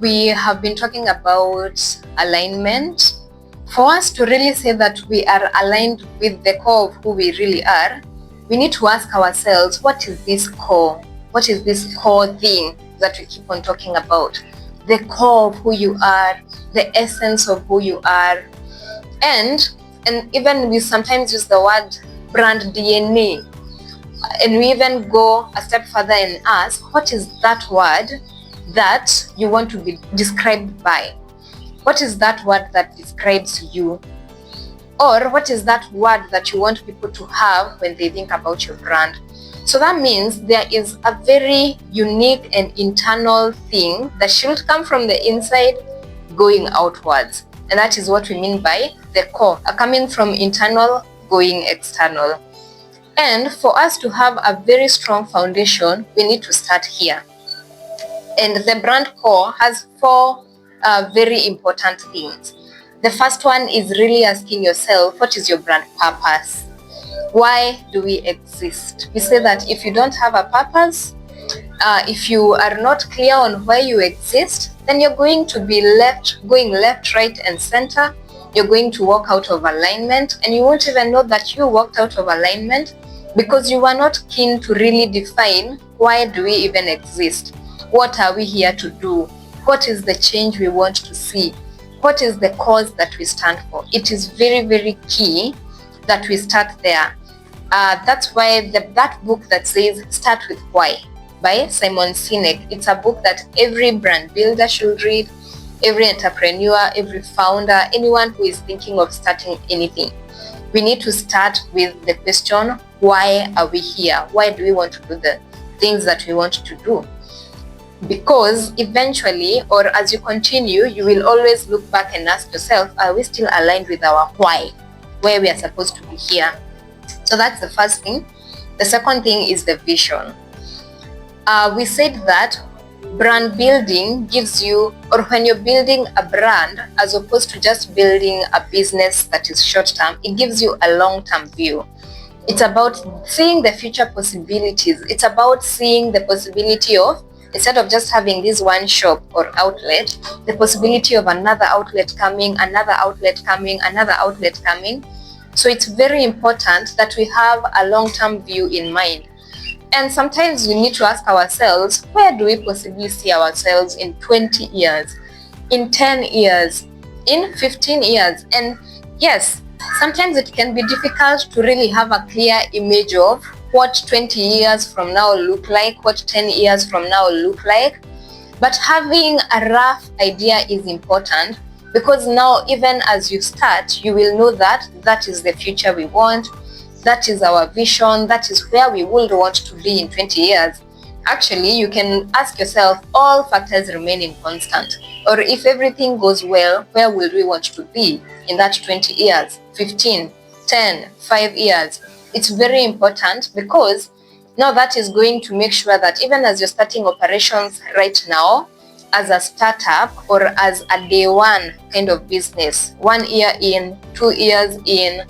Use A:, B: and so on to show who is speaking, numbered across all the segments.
A: we have been talking about alignment. For us to really say that we are aligned with the core of who we really are, we need to ask ourselves, what is this core? What is this core thing that we keep on talking about? The core of who you are, the essence of who you are. And even we sometimes use the word brand DNA. And we even go a step further and ask, what is that word that you want to be described by? What is that word that describes you? Or what is that word that you want people to have when they think about your brand? So that means there is a very unique and internal thing that should come from the inside going outwards. And that is what we mean by the core, coming from internal, going external. And for us to have a very strong foundation, we need to start here. And the brand core has four very important things. The first one is really asking yourself, what is your brand purpose? Why do we exist? We say that if you don't have a purpose, if you are not clear on why you exist, then you're going to be going left, right, and center. You're going to walk out of alignment, and you won't even know that you walked out of alignment because you were not keen to really define, why do we even exist? What are we here to do? What is the change we want to see? What is the cause that we stand for? It is very, very key that we start there. That's why that book that says Start with Why by Simon Sinek, it's a book that every brand builder should read, every entrepreneur, every founder, anyone who is thinking of starting anything. We need to start with the question, why are we here? Why do we want to do the things that we want to do? Because eventually, or as you continue, you will always look back and ask yourself, are we still aligned with our why, where we are supposed to be here? So that's the first thing. The second thing is the vision. We said that brand building gives you, or when you're building a brand, as opposed to just building a business that is short-term, it gives you a long-term view. It's about seeing the future possibilities. It's about seeing the possibility of, instead of just having this one shop or outlet, the possibility of another outlet coming, another outlet coming, another outlet coming. So it's very important that we have a long-term view in mind. And sometimes we need to ask ourselves, where do we possibly see ourselves in 20 years, in 10 years, in 15 years? And yes, sometimes it can be difficult to really have a clear image of what 20 years from now look like, what 10 years from now look like. But having a rough idea is important, because now even as you start, you will know that that is the future we want. That is our vision. That is where we would want to be in 20 years. Actually, you can ask yourself, all factors remaining constant, or if everything goes well, where will we want to be in that 20 years, 15, 10, 5 years? It's very important, because now that is going to make sure that even as you're starting operations right now, as a startup or as a day one kind of business, 1 year in, 2 years in,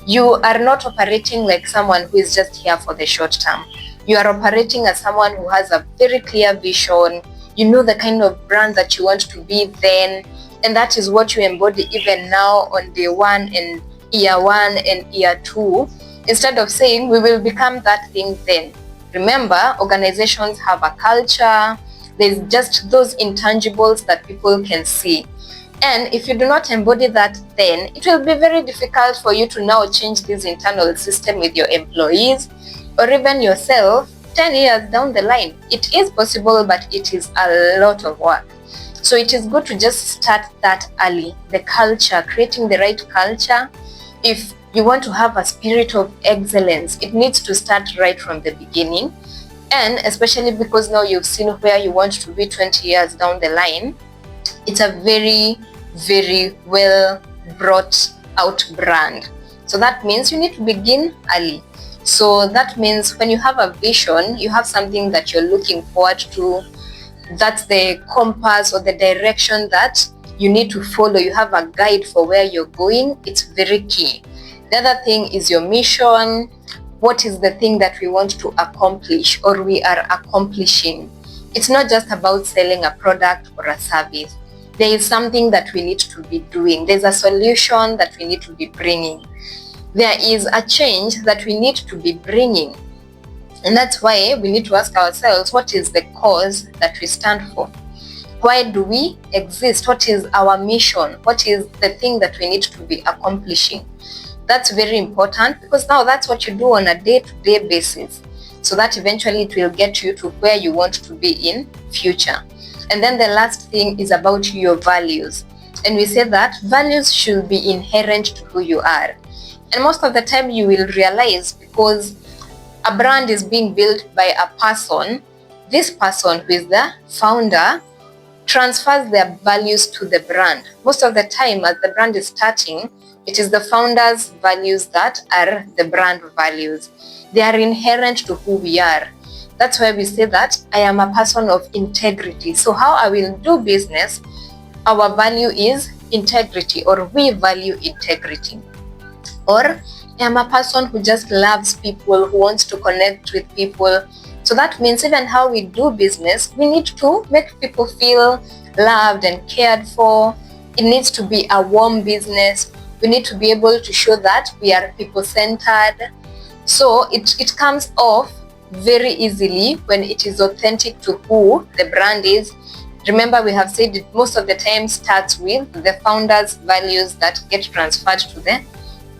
A: you are not operating like someone who is just here for the short term. You are operating as someone who has a very clear vision. You know the kind of brand that you want to be then, and that is what you embody even now on day one and year 2, instead of saying we will become that thing then. Remember, organizations have a culture. There's just those intangibles that people can see. And if you do not embody that, then it will be very difficult for you to now change this internal system with your employees or even yourself 10 years down the line. It is possible, but it is a lot of work. So it is good to just start that early. The culture, creating the right culture. If you want to have a spirit of excellence, it needs to start right from the beginning. And especially because now you've seen where you want to be 20 years down the line, it's a very, very well brought out brand. So that means you need to begin early. So that means when you have a vision, you have something that you're looking forward to. That's the compass or the direction that you need to follow. You have a guide for where you're going. It's very key. The other thing is your mission. What is the thing that we want to accomplish or we are accomplishing? It's not just about selling a product or a service. There is something that we need to be doing. There's a solution that we need to be bringing. There is a change that we need to be bringing. And that's why we need to ask ourselves, what is the cause that we stand for? Why do we exist? What is our mission? What is the thing that we need to be accomplishing? That's very important, because now that's what you do on a day-to-day basis, so that eventually it will get you to where you want to be in future. And then the last thing is about your values. And we say that values should be inherent to who you are. And most of the time you will realize, because a brand is being built by a person, this person who is the founder transfers their values to the brand. Most of the time as the brand is starting, it is the founder's values that are the brand values. They are inherent to who we are. That's why we say that I am a person of integrity. So how I will do business, our value is integrity, or we value integrity. Or I am a person who just loves people, who wants to connect with people. So that means even how we do business, we need to make people feel loved and cared for. It needs to be a warm business. We need to be able to show that we are people-centered. So it comes off very easily when it is authentic to who the brand is. Remember, we have said it most of the time starts with the founder's values that get transferred to the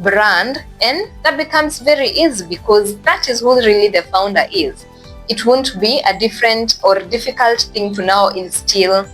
A: brand, and that becomes very easy because that is who really the founder is. It won't be a different or difficult thing to now instill.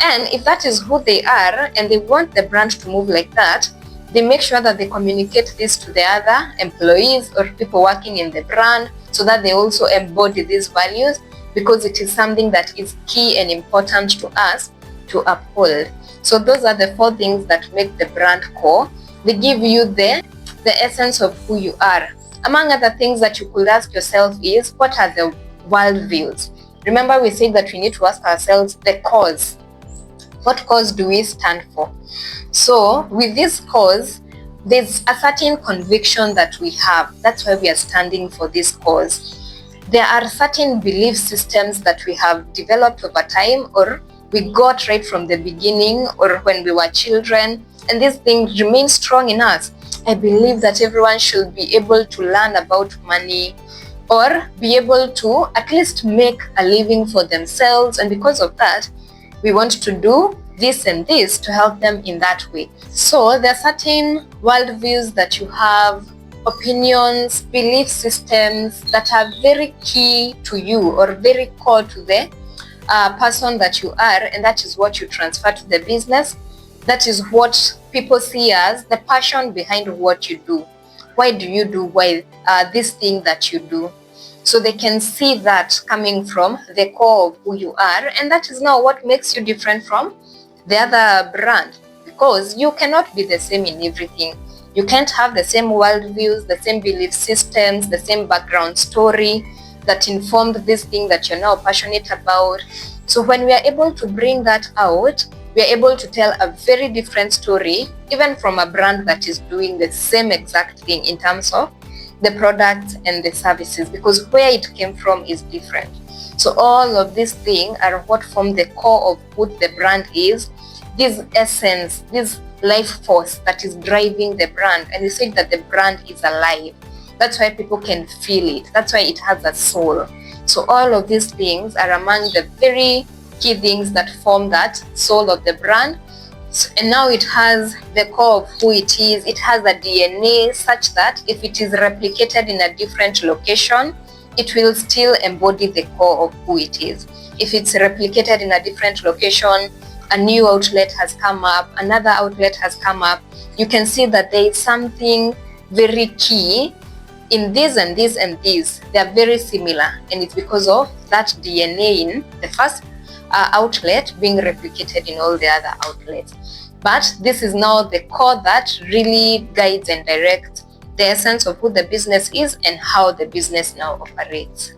A: And if that is who they are and they want the brand to move like that, they make sure that they communicate this to the other employees or people working in the brand, so that they also embody these values, because it is something that is key and important to us to uphold. So those are the 4 things that make the brand core. They give you the essence of who you are. Among other things that you could ask yourself is, what are the worldviews? Remember, we said that we need to ask ourselves the cause. What cause do we stand for? So with this cause, there's a certain conviction that we have. That's why we are standing for this cause. There are certain belief systems that we have developed over time, or we got right from the beginning, or when we were children, and these things remain strong in us. I believe that everyone should be able to learn about money, or be able to at least make a living for themselves, and because of that, we want to do this and this to help them in that way. So there are certain worldviews that you have, opinions, belief systems that are very key to you, or very core to the person that you are, and that is what you transfer to the business. That is what people see as the passion behind what you do. Why do you do this thing that you do? So they can see that coming from the core of who you are, and that is now what makes you different from the other brand, because you cannot be the same in everything. You can't have the same worldviews, the same belief systems, the same background story that informed this thing that you're now passionate about. So when we are able to bring that out, we are able to tell a very different story, even from a brand that is doing the same exact thing in terms of the products and the services, because where it came from is different. So all of these things are what form the core of who the brand is, this essence, this life force that is driving the brand. And we say that the brand is alive. That's why people can feel it. That's why it has a soul. So all of these things are among the very key things that form that soul of the brand. And now it has the core of who it is. It has a DNA such that if it is replicated in a different location, it will still embody the core of who it is. If it's replicated in a different location, a new outlet has come up, another outlet has come up, you can see that there is something very key in this and this and this. They are very similar, and it's because of that DNA in the first outlet being replicated in all the other outlets. But this is now the core that really guides and directs the essence of who the business is and how the business now operates.